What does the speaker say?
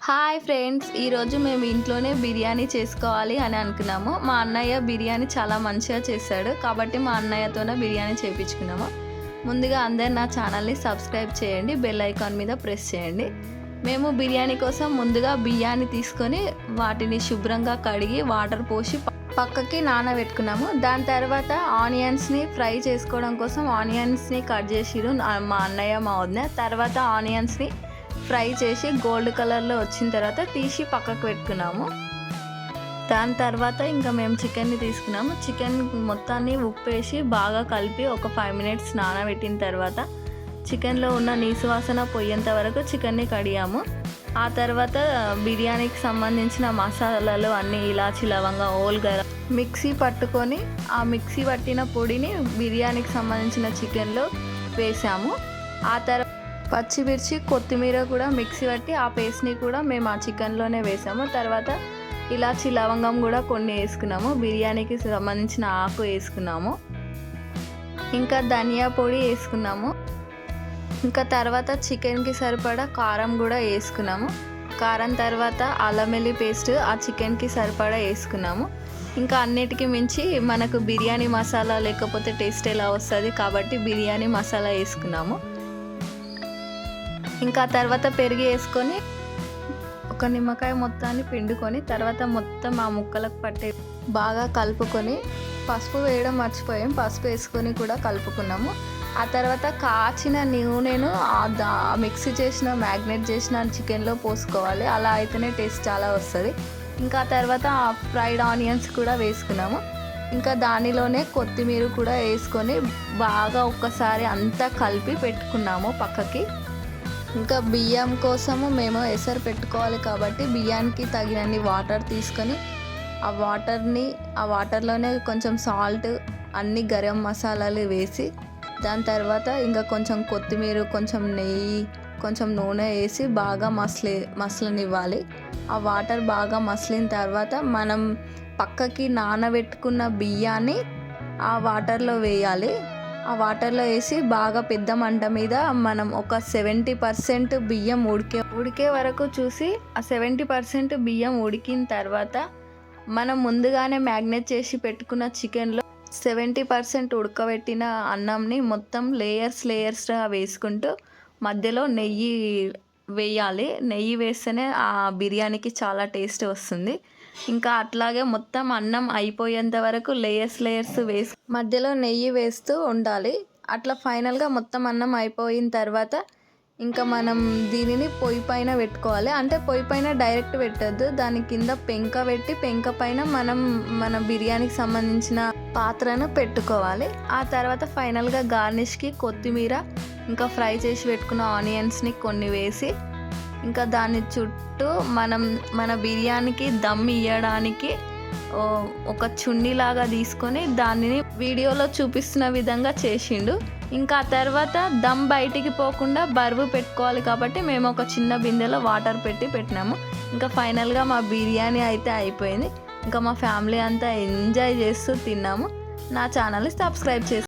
Hi friends, ఈరోజు మేము ఇంట్లోనే బిర్యానీ చేసుకోవాలి అని అనుకున్నాము. మా అన్నయ్య బిర్యానీ చాలా మంచిగా చేశాడు కాబట్టి మా అన్నయ్యతోనే బిర్యానీ చేయించుకున్నాము. ముందుగా అందరు నా ఛానల్ని సబ్స్క్రైబ్ చేయండి, బెల్ ఐకాన్ మీద ప్రెస్ చేయండి. మేము బిర్యానీ కోసం ముందుగా బియ్యాన్ని తీసుకొని వాటిని శుభ్రంగా కడిగి వాటర్ పోసి పక్కకి నానబెట్టుకున్నాము. దాని తర్వాత ఆనియన్స్ని ఫ్రై చేసుకోవడం కోసం ఆనియన్స్ని కట్ చేసిరు మా అన్నయ్య మా వదిన. తర్వాత ఆనియన్స్ని ఫ్రై చేసి గోల్డ్ కలర్లో వచ్చిన తర్వాత తీసి పక్కకు పెట్టుకున్నాము. దాని తర్వాత ఇంకా మేము చికెన్ని తీసుకున్నాము. చికెన్ మొత్తాన్ని ఉప్పు వేసి బాగా కలిపి ఒక 5 minutes నానబెట్టిన తర్వాత చికెన్లో ఉన్న నీసు వాసన పోయేంత వరకు చికెన్ని కడిగాము. ఆ తర్వాత బిర్యానీకి సంబంధించిన మసాలాలు అన్నీ ఇలాచి లవంగా ఓల్గర మిక్సీ పట్టుకొని ఆ మిక్సీ పట్టిన పొడిని బిర్యానీకి సంబంధించిన చికెన్లో వేసాము. ఆ తర్వాత పచ్చిమిర్చి కొత్తిమీర కూడా మిక్సీ పట్టి ఆ పేస్ట్ని కూడా మేము ఆ చికెన్లోనే వేసాము. తర్వాత ఇలాచి లవంగం కూడా కొన్ని వేసుకున్నాము. బిర్యానీకి సంబంధించిన ఆకు వేసుకున్నాము. ఇంకా ధనియా పొడి వేసుకున్నాము. ఇంకా తర్వాత చికెన్కి సరిపడా కారం కూడా వేసుకున్నాము. కారం తర్వాత అల్లం వెల్లుల్లి పేస్ట్ ఆ చికెన్కి సరిపడా వేసుకున్నాము. ఇంకా అన్నిటికీ మించి మనకు బిర్యానీ మసాలా లేకపోతే టేస్ట్ ఎలా వస్తుంది కాబట్టి బిర్యానీ మసాలా వేసుకున్నాము. ఇంకా తర్వాత పెరుగు వేసుకొని ఒక నిమ్మకాయ మొత్తాన్ని పిండుకొని తర్వాత మొత్తం ఆ ముక్కలకు పట్టే బాగా కలుపుకొని పసుపు వేయడం మర్చిపోయాం, పసుపు వేసుకొని కూడా కలుపుకున్నాము. ఆ తర్వాత కాచిన నూనెను మిక్సీ చేసిన మ్యాగ్నేట్ చేసిన చికెన్లో పోసుకోవాలి. అలా అయితేనే టేస్ట్ చాలా వస్తుంది. ఇంకా తర్వాత ఫ్రైడ్ ఆనియన్స్ కూడా వేసుకున్నాము. ఇంకా దానిలోనే కొత్తిమీర కూడా వేసుకొని బాగా ఒక్కసారి అంతా కలిపి పెట్టుకున్నాము పక్కకి. ఇంకా బియ్యం కోసము మేము ఎసరు పెట్టుకోవాలి కాబట్టి బియ్యానికి తగినన్ని వాటర్ తీసుకొని ఆ వాటర్లోనే కొంచెం సాల్ట్ అన్ని గరం మసాలాలు వేసి దాని తర్వాత ఇంకా కొంచెం కొత్తిమీర కొంచెం నెయ్యి కొంచెం నూనె వేసి బాగా మసలనివ్వాలి. ఆ వాటర్ బాగా మసిలిన తర్వాత మనం పక్కకి నానబెట్టుకున్న బియ్యాన్ని ఆ వాటర్లో వేయాలి. ఆ వాటర్లో వేసి బాగా పెద్ద మంట మీద మనం ఒక 70% బియ్యం ఉడికే వరకు చూసి ఆ 70% బియ్యం ఉడికిన తర్వాత మనం ముందుగానే మ్యాగ్నేట్ చేసి పెట్టుకున్న చికెన్లో 70% ఉడకబెట్టిన అన్నంని మొత్తం లేయర్స్గా వేసుకుంటూ మధ్యలో నెయ్యి వేయాలి. నెయ్యి వేస్తేనే ఆ బిర్యానీకి చాలా టేస్ట్ వస్తుంది. ఇంకా అట్లాగే మొత్తం అన్నం అయిపోయేంత వరకు లేయర్స్ వేసి మధ్యలో నెయ్యి వేస్తూ ఉండాలి. అట్లా ఫైనల్గా మొత్తం అన్నం అయిపోయిన తర్వాత ఇంకా మనం దీనిని పొయ్యి పైన పెట్టుకోవాలి. అంటే పొయ్యి పైన డైరెక్ట్ పెట్టద్దు, దాని కింద పెంక పెట్టి పెంక పైన మన బిర్యానీకి సంబంధించిన పాత్రను పెట్టుకోవాలి. ఆ తర్వాత ఫైనల్గా గార్నిష్కి కొత్తిమీర ఇంకా ఫ్రై చేసి పెట్టుకున్న ఆనియన్స్ని కొన్ని వేసి ఇంకా దాని చుట్టూ మన బిర్యానీకి దమ్ ఇవ్వడానికి ఒక చున్నీలాగా తీసుకొని దానిని వీడియోలో చూపిస్తున్న విధంగా చేసిండు. ఇంకా ఆ తర్వాత దమ్ బయటికి పోకుండా బరువు పెట్టుకోవాలి కాబట్టి మేము ఒక చిన్న బిందెలో వాటర్ పెట్టినాము. ఇంకా ఫైనల్గా మా బిర్యానీ అయితే అయిపోయింది. ఇంకా మా ఫ్యామిలీ అంతా ఎంజాయ్ చేస్తూ తిన్నాము. నా ఛానల్ని సబ్స్క్రైబ్ చేసి